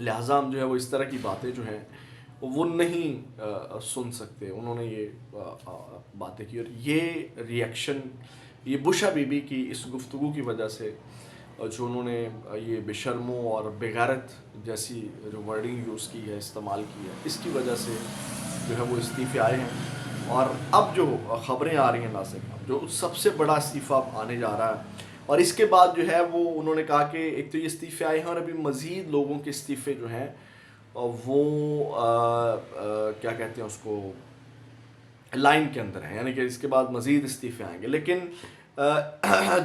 لہٰذا ہم جو ہے وہ اس طرح کی باتیں جو ہیں وہ نہیں سن سکتے. انہوں نے یہ باتیں کی, اور یہ ریئیکشن یہ بشا بی بی کی اس گفتگو کی وجہ سے جو انہوں نے یہ بے شرموں اور بغیرت جیسی جو ورڈنگ یوز کی ہے, استعمال کی ہے, اس کی وجہ سے جو ہے وہ استعفے آئے ہیں. اور اب جو خبریں آ رہی ہیں ناصر, جو سب سے بڑا استعفیٰ آنے جا رہا ہے, اور اس کے بعد جو ہے وہ انہوں نے کہا کہ ایک تو یہ استعفے آئے ہیں اور ابھی مزید لوگوں کے استعفے جو ہیں وہ کیا کہتے ہیں اس کو, لائن کے اندر ہیں, یعنی کہ اس کے بعد مزید استعفے آئیں گے. لیکن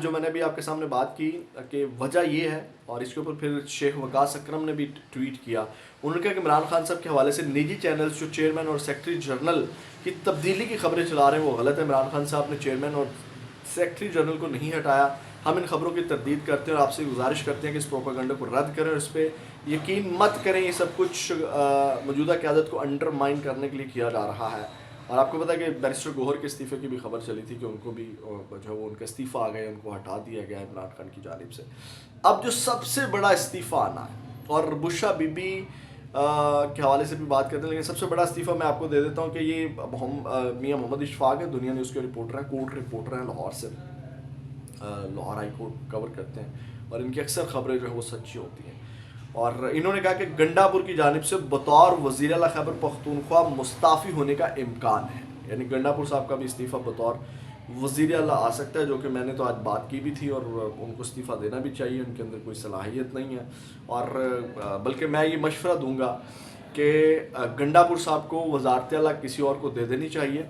جو میں نے ابھی آپ کے سامنے بات کی کہ وجہ یہ ہے, اور اس کے اوپر پھر شیخ وقاص اکرم نے بھی ٹویٹ کیا. انہوں نے کہا کہ عمران خان صاحب کے حوالے سے نجی چینلز جو چیئرمین اور سیکرٹری جنرل کی تبدیلی کی خبریں چلا رہے ہیں وہ غلط ہے. عمران خان صاحب نے چیئرمین اور سیکرٹری جنرل کو نہیں ہٹایا. ہم ان خبروں کی تردید کرتے ہیں اور آپ سے گزارش کرتے ہیں کہ اس پروپیگنڈا کو رد کریں اور اس پہ یقین مت کریں. یہ سب کچھ موجودہ قیادت کو انڈرمائن کرنے کے لیے کیا جا رہا ہے. اور آپ کو پتا ہے کہ بیرسٹر گوہر کے استعفے کی بھی خبر چلی تھی کہ ان کو بھی جو ہے وہ ان کا استعفیٰ آ گیا, ان کو ہٹا دیا گیا عمران خان کی جانب سے. اب جو سب سے بڑا استعفیٰ آنا ہے, اور بشا بی بی کے حوالے سے بھی بات کرتے ہیں, لیکن سب سے بڑا استعفیٰ میں آپ کو دے دیتا ہوں کہ یہ میاں محمد اشفاق ہیں, دنیا نیوز کے رپورٹر ہیں, کورٹ رپورٹر ہیں لاہور سے, لاہور ہائی کورٹ کور کرتے ہیں, اور ان کی اکثر خبریں جو ہے وہ سچی ہوتی ہیں. اور انہوں نے کہا کہ گنڈا پور کی جانب سے بطور وزیر اعلیٰ خیبر پختونخوا مستعفی ہونے کا امکان ہے. یعنی گنڈا پور صاحب کا بھی استعفیٰ بطور وزیر اعلیٰ آ سکتا ہے, جو کہ میں نے تو آج بات کی بھی تھی, اور ان کو استعفیٰ دینا بھی چاہیے. ان کے اندر کوئی صلاحیت نہیں ہے, اور بلکہ میں یہ مشورہ دوں گا کہ گنڈا پور صاحب کو وزارت اعلیٰ کسی اور کو دے دینی چاہیے,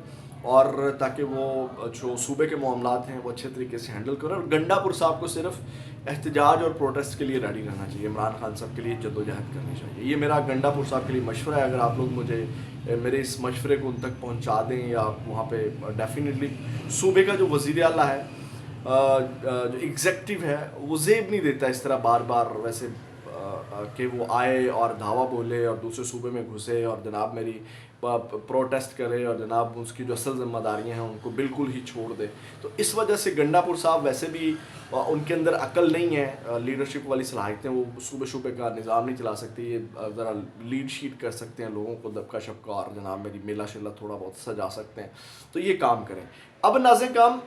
اور تاکہ وہ جو صوبے کے معاملات ہیں وہ اچھے طریقے سے ہینڈل کریں. اور گنڈا پور صاحب کو صرف احتجاج اور پروٹیسٹ کے لیے ریڈی رہنا چاہیے, عمران خان صاحب کے لیے جدوجہد کرنی چاہیے. یہ میرا گنڈا پور صاحب کے لیے مشورہ ہے. اگر آپ لوگ مجھے میرے اس مشورے کو ان تک پہنچا دیں, یا وہاں پہ ڈیفینیٹلی صوبے کا جو وزیر اعلیٰ ہے, جو ایگزیکٹو ہے, وہ زیب نہیں دیتا اس طرح بار بار ویسے کہ وہ آئے اور دھاوا بولے اور دوسرے صوبے میں گھسے اور جناب میری پروٹیسٹ کرے, اور جناب اس کی جو اصل ذمہ داریاں ہیں ان کو بالکل ہی چھوڑ دے. تو اس وجہ سے گنڈا پور صاحب ویسے بھی ان کے اندر عقل نہیں ہے, لیڈرشپ والی صلاحیتیں, وہ صوبے کا نظام نہیں چلا سکتے. یہ ذرا لیڈ شیٹ کر سکتے ہیں لوگوں کو دبکا شبکا, اور جناب میری میلا شیلا تھوڑا بہت سجا سکتے ہیں. تو یہ کام کریں. اب ناظرین کام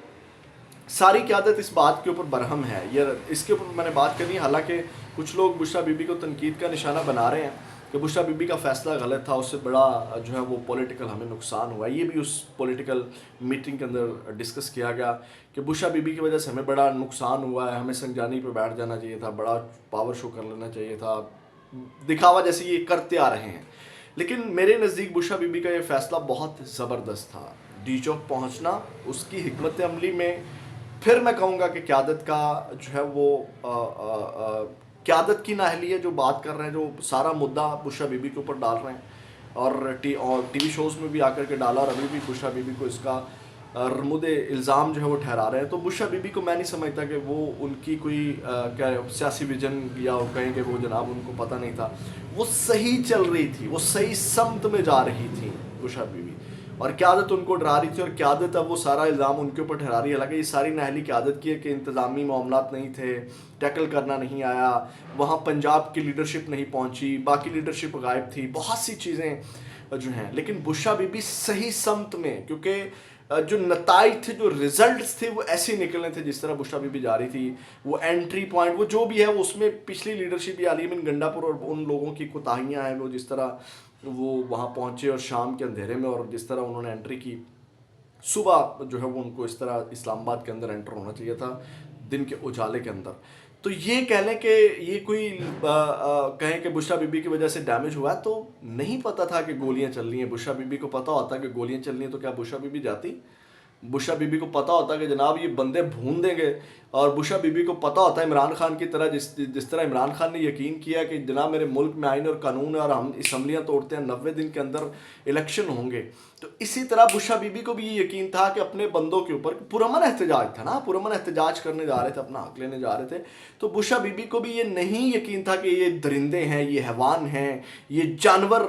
ساری قیادت اس بات کے اوپر برہم ہے, یہ اس کے اوپر میں نے بات کرنی ہے. حالانکہ کچھ لوگ بشرا بی بی کو تنقید کا نشانہ بنا رہے ہیں کہ بشرا بی بی کا فیصلہ غلط تھا, اس سے بڑا جو ہے وہ پولیٹیکل ہمیں نقصان ہوا. یہ بھی اس پولیٹیکل میٹنگ کے اندر ڈسکس کیا گیا کہ بشرا بی بی کی وجہ سے ہمیں بڑا نقصان ہوا ہے, ہمیں سنجانی پہ بیٹھ جانا چاہیے تھا, بڑا پاور شو کر لینا چاہیے تھا, دکھاوا جیسے یہ کرتے آ رہے ہیں. لیکن میرے نزدیک بشرا بی بی کا یہ فیصلہ بہت زبردست تھا. ڈی چوک پہنچنا, اس کی حکمت عملی میں پھر میں کہوں گا کہ قیادت کا جو ہے وہ قیادت کی نااہلی ہے جو بات کر رہے ہیں, جو سارا مدعا بشرا بی بی کے اوپر ڈال رہے ہیں, اور ٹی وی شوز میں بھی آ کر کے ڈالا, اور ابھی بھی بشرا بی بی کو اس کا رمود الزام جو ہے وہ ٹھہرا رہے ہیں. تو بشرا بی بی کو میں نہیں سمجھتا کہ وہ ان کی کوئی کیا سیاسی ویژن, یا کہیں کہ وہ جناب ان کو پتہ نہیں تھا. وہ صحیح چل رہی تھی, وہ صحیح سمت میں جا رہی تھی بشرا بی بی, اور قیادت ان کو ڈرا رہی تھی, اور قیادت اب وہ سارا الزام ان کے اوپر ٹھہرا رہی ہے. حالانکہ یہ ساری نااہلی قیادت کی ہے کہ انتظامی معاملات نہیں تھے, ٹیکل کرنا نہیں آیا, وہاں پنجاب کی لیڈرشپ نہیں پہنچی, باقی لیڈرشپ غائب تھی, بہت سی چیزیں جو ہیں. لیکن بشرا بی بی صحیح سمت میں, کیونکہ جو نتائج تھے, جو ریزلٹس تھے, وہ ایسے نکلنے تھے جس طرح بشرا بی بی جا رہی تھی. وہ انٹری پوائنٹ, وہ جو بھی ہے, وہ اس میں پچھلی لیڈرشپ یا علی بن گنڈا پور اور ان لوگوں کی کوتاہیاں ہیں, وہ جس طرح وہ وہاں پہنچے اور شام کے اندھیرے میں, اور جس طرح انہوں نے انٹری کی, صبح جو ہے وہ ان کو اس طرح اسلام آباد کے اندر انٹر ہونا چاہیے تھا دن کے اجالے کے اندر. تو یہ کہہ لیں کہ یہ کوئی کہیں کہ بشرا بی بی کی وجہ سے ڈیمیج ہوا ہے, تو نہیں پتہ تھا کہ گولیاں چل رہی ہیں. بشرا بی بی کو پتہ ہوتا کہ گولیاں چل رہی ہیں تو کیا بشرا بی بی جاتی؟ بشرا بی بی کو پتہ ہوتا کہ جناب یہ بندے بھون دیں گے, اور بشرا بی بی کو پتہ ہوتا ہے عمران خان کی طرح جس طرح عمران خان نے یقین کیا کہ جناب میرے ملک میں آئین اور قانون ہے, اور ہم اسمبلیاں توڑتے ہیں, 90 دن کے اندر الیکشن ہوں گے. تو اسی طرح بشرا بی بی کو بھی یہ یقین تھا کہ اپنے بندوں کے اوپر پرامن احتجاج تھا نا, پرامن احتجاج کرنے جا رہے تھے, اپنا حق لینے جا رہے تھے. تو بشرا بی بی کو بھی یہ نہیں یقین تھا کہ یہ درندے ہیں, یہ حیوان ہیں, یہ جانور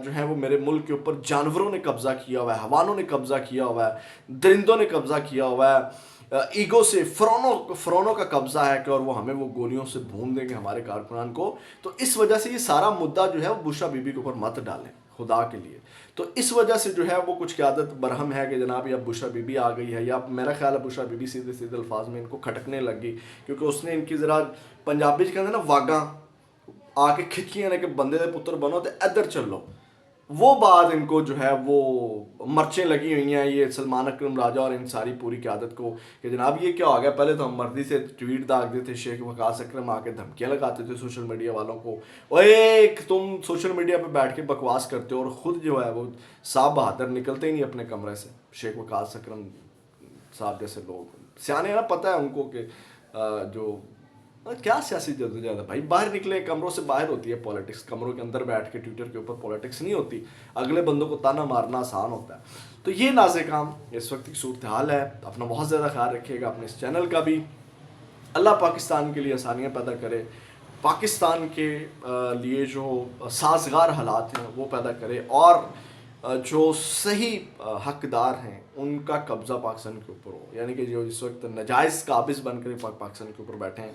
جو ہیں وہ میرے ملک کے اوپر جانوروں نے قبضہ کیا ہوا ہے, حیوانوں نے قبضہ کیا ہوا ہے, درندوں نے قبضہ کیا ہوا ہے. ایگو سے فرونوں کا قبضہ ہے کہ اور وہ ہمیں وہ گولیوں سے بھون دیں گے ہمارے کارکنان کو. تو اس وجہ سے یہ سارا مدعا جو ہے وہ بشرا بی بی کے اوپر مت ڈالیں خدا کے لیے. تو اس وجہ سے جو ہے وہ کچھ قیادت برہم ہے کہ جناب یہ اب بشرا بی بی آ گئی ہے, یا میرا خیال ہے بشرا بی بی سیدھے سیدھے الفاظ میں ان کو کھٹکنے لگ گئی, کیونکہ اس نے ان کی ذرا پنجابی کہتے ہیں نا واگاں آ کے کھچیاں نے کہ بندے دے پتر بنو تو ادھر چلو, وہ بات ان کو جو ہے وہ مرچیں لگی ہوئی ہیں یہ سلمان اکرم راجہ اور ان ساری پوری قیادت کو کہ جناب یہ کیا ہو گیا. پہلے تو ہم مرضی سے ٹویٹ داغ دیتے, شیخ وقاص اکرم آ کے دھمکیاں لگاتے تھے سوشل میڈیا والوں کو, اوے تم سوشل میڈیا پہ بیٹھ کے بکواس کرتے ہو, اور خود جو ہے وہ صاحب بہادر نکلتے ہی نہیں اپنے کمرے سے. شیخ وقاص اکرم صاحب جیسے لوگ سیانے نا, پتہ ہے ان کو کہ جو کیا سیاسی جدوجہد ہے بھائی, باہر نکلے کمروں سے باہر ہوتی ہے پالیٹکس, کمروں کے اندر بیٹھ کے ٹویٹر کے اوپر پالیٹکس نہیں ہوتی, اگلے بندوں کو تانا مارنا آسان ہوتا ہے. تو یہ نازک کام اس وقت کی صورتحال ہے. اپنا بہت زیادہ خیال رکھیے گا, اپنے اس چینل کا بھی. اللہ پاکستان کے لیے آسانیاں پیدا کرے, پاکستان کے لیے جو سازگار حالات ہیں وہ پیدا کرے, اور جو صحیح حقدار ہیں ان کا قبضہ پاکستان کے اوپر ہو. یعنی کہ جو اس وقت نجائز قابض بن کر پاکستان کے اوپر بیٹھے ہیں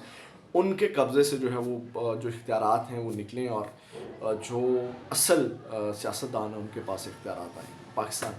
ان کے قبضے سے جو ہے وہ جو اختیارات ہیں وہ نکلیں, اور جو اصل سیاستدان ہیں ان کے پاس اختیارات آئیں. پاکستان